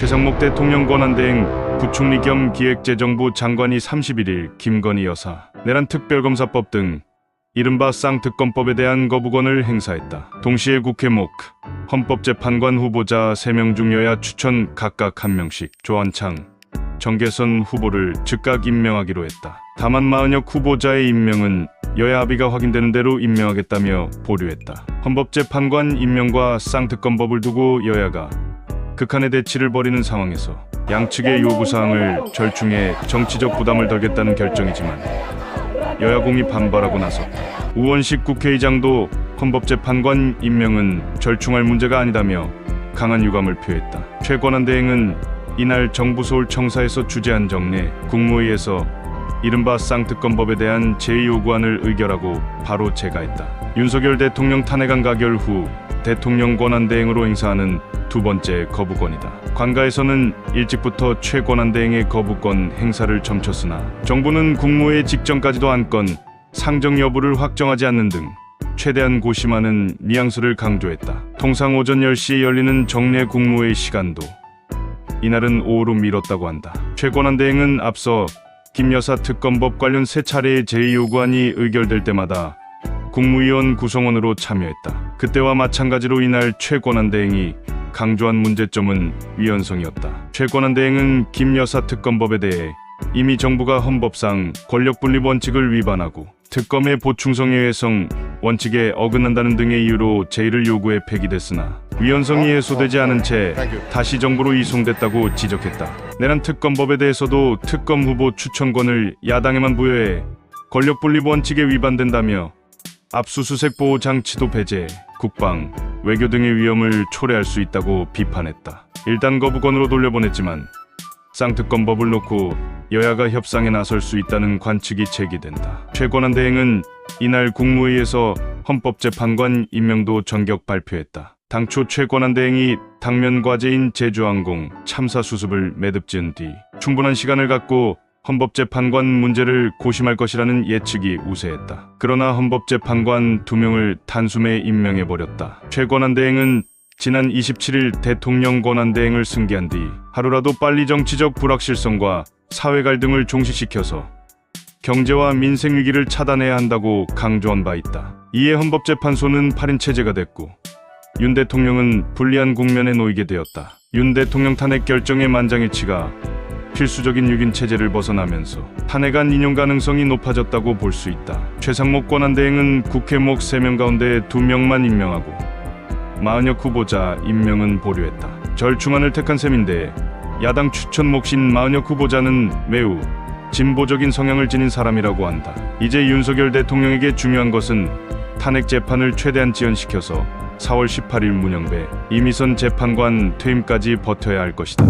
최상목 대통령 권한대행 부총리 겸 기획재정부 장관이 31일 김건희 여사 내란 특별검사법 등 이른바 쌍특검법에 대한 거부권을 행사했다. 동시에 국회 목 헌법재판관 후보자 3명 중 여야 추천 각각 1명씩 조한창, 정계선 후보를 즉각 임명하기로 했다. 다만 마은혁 후보자의 임명은 여야 합의가 확인되는 대로 임명하겠다며 보류했다. 헌법재판관 임명과 쌍특검법을 두고 여야가 극한의 대치를 벌이는 상황에서 양측의 요구사항을 절충해 정치적 부담을 덜겠다는 결정이지만 여야공이 반발하고 나섰다. 우원식 국회의장도 헌법재판관 임명은 절충할 문제가 아니다며 강한 유감을 표했다. 최 권한대행은 이날 정부 서울청사에서 주재한 정례 국무회의에서 이른바 쌍특검법에 대한 제2요구안을 의결하고 바로 제가했다. 윤석열 대통령 탄핵안 가결 후 대통령 권한대행으로 행사하는 두 번째 거부권이다. 관가에서는 일찍부터 최 권한대행의 거부권 행사를 점쳤으나 정부는 국무회의 직전까지도 안건 상정 여부를 확정하지 않는 등 최대한 고심하는 뉘앙스를 강조했다. 통상 오전 10시에 열리는 정례 국무회의 시간도 이날은 오후로 미뤘다고 한다. 최 권한대행은 앞서 김 여사 특검법 관련 세 차례의 제2요구안이 의결될 때마다 국무위원 구성원으로 참여했다. 그때와 마찬가지로 이날 최 권한대행이 강조한 문제점은 위헌성이었다. 최 권한대행은 김 여사 특검법에 대해 이미 정부가 헌법상 권력분립 원칙을 위반하고 특검의 보충성의 원칙에 어긋난다는 등의 이유로 제1을 요구해 폐기됐으나 위헌성이 해소되지 않은 채 다시 정부로 이송됐다고 지적했다. 내란 특검법에 대해서도 특검 후보 추천권을 야당에만 부여해 권력분립 원칙에 위반된다며 압수수색 보호 장치도 배제해 국방, 외교 등의 위험을 초래할 수 있다고 비판했다. 일단 거부권으로 돌려보냈지만 쌍특검법을 놓고 여야가 협상에 나설 수 있다는 관측이 제기된다. 최 권한대행은 이날 국무회의에서 헌법재판관 임명도 전격 발표했다. 당초 최 권한대행이 당면 과제인 제주항공 참사 수습을 매듭지은 뒤 충분한 시간을 갖고 헌법재판관 문제를 고심할 것이라는 예측이 우세했다. 그러나 헌법재판관 2명을 단숨에 임명해버렸다. 최 권한대행은 지난 27일 대통령 권한대행을 승계한 뒤 하루라도 빨리 정치적 불확실성과 사회 갈등을 종식시켜서 경제와 민생 위기를 차단해야 한다고 강조한 바 있다. 이에 헌법재판소는 8인 체제가 됐고 윤 대통령은 불리한 국면에 놓이게 되었다. 윤 대통령 탄핵 결정의 만장일치가 필수적인 6인 체제를 벗어나면서 탄핵안 인용 가능성이 높아졌다고 볼 수 있다. 최상목 권한대행은 국회 목 3명 가운데 2명만 임명하고 마은혁 후보자 임명은 보류했다. 절충안을 택한 셈인데 야당 추천 몫인 마은혁 후보자는 매우 진보적인 성향을 지닌 사람이라고 한다. 이제 윤석열 대통령에게 중요한 것은 탄핵 재판을 최대한 지연시켜서 4월 18일 문영배, 이미선 재판관 퇴임까지 버텨야 할 것이다.